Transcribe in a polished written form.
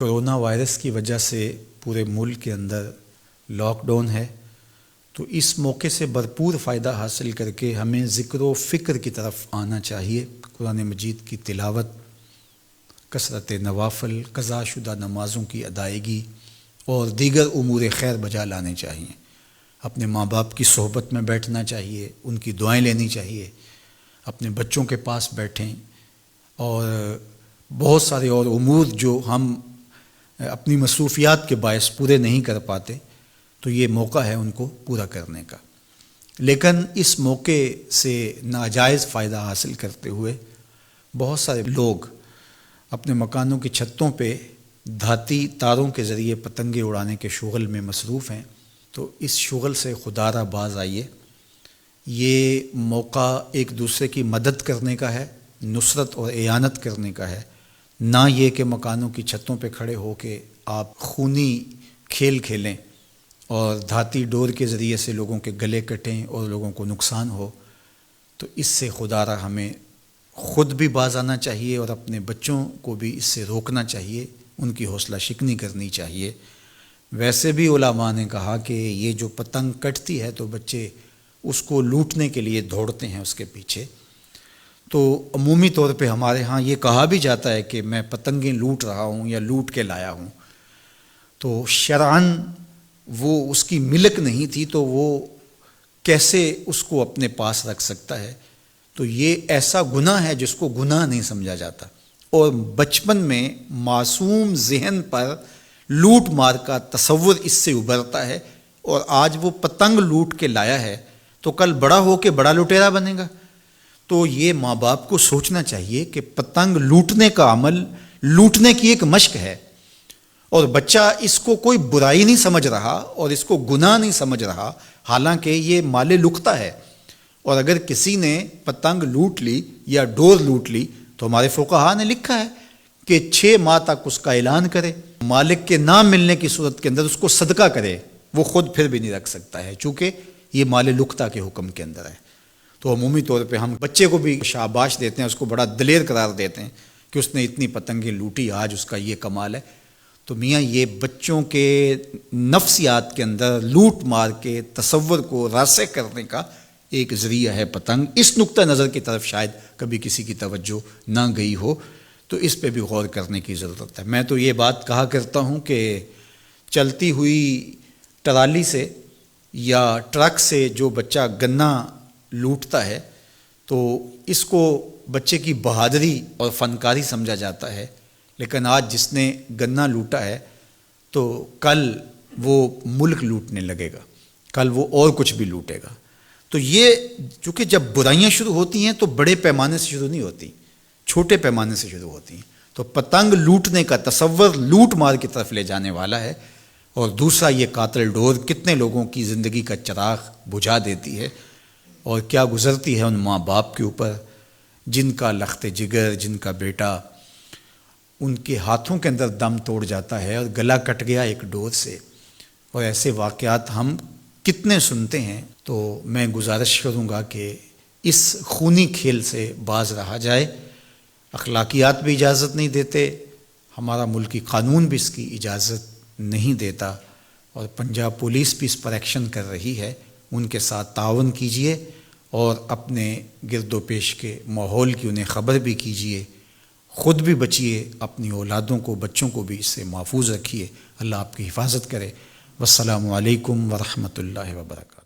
Corona virus کی وجہ سے پورے ملک کے اندر لاک ڈاؤن ہے، تو اس موقع سے بھرپور فائدہ حاصل کر کے ہمیں ذکر و فکر کی طرف آنا چاہیے۔ قرآن مجید کی تلاوت، کثرت نوافل، قضا شدہ نمازوں کی ادائیگی اور دیگر امور خیر بجا لانے چاہیے۔ اپنے ماں باپ کی صحبت میں بیٹھنا چاہیے، ان کی دعائیں لینی چاہیے، اپنے بچوں کے پاس بیٹھیں، اور بہت سارے اور امور جو ہم اپنی مصروفیات کے باعث پورے نہیں کر پاتے، تو یہ موقع ہے ان کو پورا کرنے کا۔ لیکن اس موقع سے ناجائز فائدہ حاصل کرتے ہوئے بہت سارے لوگ اپنے مکانوں کی چھتوں پہ دھاتی تاروں کے ذریعے پتنگیں اڑانے کے شغل میں مصروف ہیں، تو اس شغل سے خدا را باز آئیے۔ یہ موقع ایک دوسرے کی مدد کرنے کا ہے، نصرت اور اعانت کرنے کا ہے، نہ یہ کہ مکانوں کی چھتوں پہ کھڑے ہو کے آپ خونی کھیل کھیلیں اور دھاتی ڈور کے ذریعے سے لوگوں کے گلے کٹیں اور لوگوں کو نقصان ہو۔ تو اس سے خدا را ہمیں خود بھی باز آنا چاہیے اور اپنے بچوں کو بھی اس سے روکنا چاہیے، ان کی حوصلہ شکنی کرنی چاہیے۔ ویسے بھی علماء نے کہا کہ یہ جو پتنگ کٹتی ہے تو بچے اس کو لوٹنے کے لیے دوڑتے ہیں اس کے پیچھے، تو عمومی طور پہ ہمارے ہاں یہ کہا بھی جاتا ہے کہ میں پتنگیں لوٹ رہا ہوں یا لوٹ کے لایا ہوں، تو شرعاً وہ اس کی ملک نہیں تھی، تو وہ کیسے اس کو اپنے پاس رکھ سکتا ہے؟ تو یہ ایسا گناہ ہے جس کو گناہ نہیں سمجھا جاتا، اور بچپن میں معصوم ذہن پر لوٹ مار کا تصور اس سے ابھرتا ہے، اور آج وہ پتنگ لوٹ کے لایا ہے تو کل بڑا ہو کے بڑا لٹیرا بنے گا۔ تو یہ ماں باپ کو سوچنا چاہیے کہ پتنگ لوٹنے کا عمل لوٹنے کی ایک مشق ہے، اور بچہ اس کو کوئی برائی نہیں سمجھ رہا اور اس کو گناہ نہیں سمجھ رہا، حالانکہ یہ مال لقطہ ہے۔ اور اگر کسی نے پتنگ لوٹ لی یا ڈور لوٹ لی تو ہمارے فقہا نے لکھا ہے کہ 6 ماہ تک اس کا اعلان کرے، مالک کے نہ ملنے کی صورت کے اندر اس کو صدقہ کرے، وہ خود پھر بھی نہیں رکھ سکتا ہے، چونکہ یہ مال لقطہ کے حکم کے اندر ہے۔ تو عمومی طور پہ ہم بچے کو بھی شاباش دیتے ہیں، اس کو بڑا دلیر قرار دیتے ہیں کہ اس نے اتنی پتنگیں لوٹی، آج اس کا یہ کمال ہے۔ تو میاں یہ بچوں کے نفسیات کے اندر لوٹ مار کے تصور کو راسخ کرنے کا ایک ذریعہ ہے پتنگ۔ اس نقطہ نظر کی طرف شاید کبھی کسی کی توجہ نہ گئی ہو، تو اس پہ بھی غور کرنے کی ضرورت ہے۔ میں تو یہ بات کہا کرتا ہوں کہ چلتی ہوئی ٹرالی سے یا ٹرک سے جو بچہ گنا لوٹتا ہے تو اس کو بچے کی بہادری اور فنکاری سمجھا جاتا ہے، لیکن آج جس نے گنا لوٹا ہے تو کل وہ ملک لوٹنے لگے گا، کل وہ اور کچھ بھی لوٹے گا۔ تو یہ چونکہ جب برائیاں شروع ہوتی ہیں تو بڑے پیمانے سے شروع نہیں ہوتی، چھوٹے پیمانے سے شروع ہوتی ہیں۔ تو پتنگ لوٹنے کا تصور لوٹ مار کی طرف لے جانے والا ہے، اور دوسرا یہ قاتل ڈور کتنے لوگوں کی زندگی کا چراغ بجھا دیتی ہے، اور کیا گزرتی ہے ان ماں باپ کے اوپر جن کا لخت جگر، جن کا بیٹا ان کے ہاتھوں کے اندر دم توڑ جاتا ہے اور گلا کٹ گیا ایک ڈور سے۔ اور ایسے واقعات ہم کتنے سنتے ہیں۔ تو میں گزارش کروں گا کہ اس خونی کھیل سے باز رہا جائے۔ اخلاقیات بھی اجازت نہیں دیتے، ہمارا ملکی قانون بھی اس کی اجازت نہیں دیتا، اور پنجاب پولیس بھی اس پر ایکشن کر رہی ہے۔ ان کے ساتھ تعاون کیجیے اور اپنے گرد و پیش کے ماحول کی انہیں خبر بھی کیجیے، خود بھی بچیے، اپنی اولادوں کو، بچوں کو بھی اس سے محفوظ رکھیے۔ اللہ آپ کی حفاظت کرے۔ والسلام علیکم ورحمۃ اللہ وبرکاتہ۔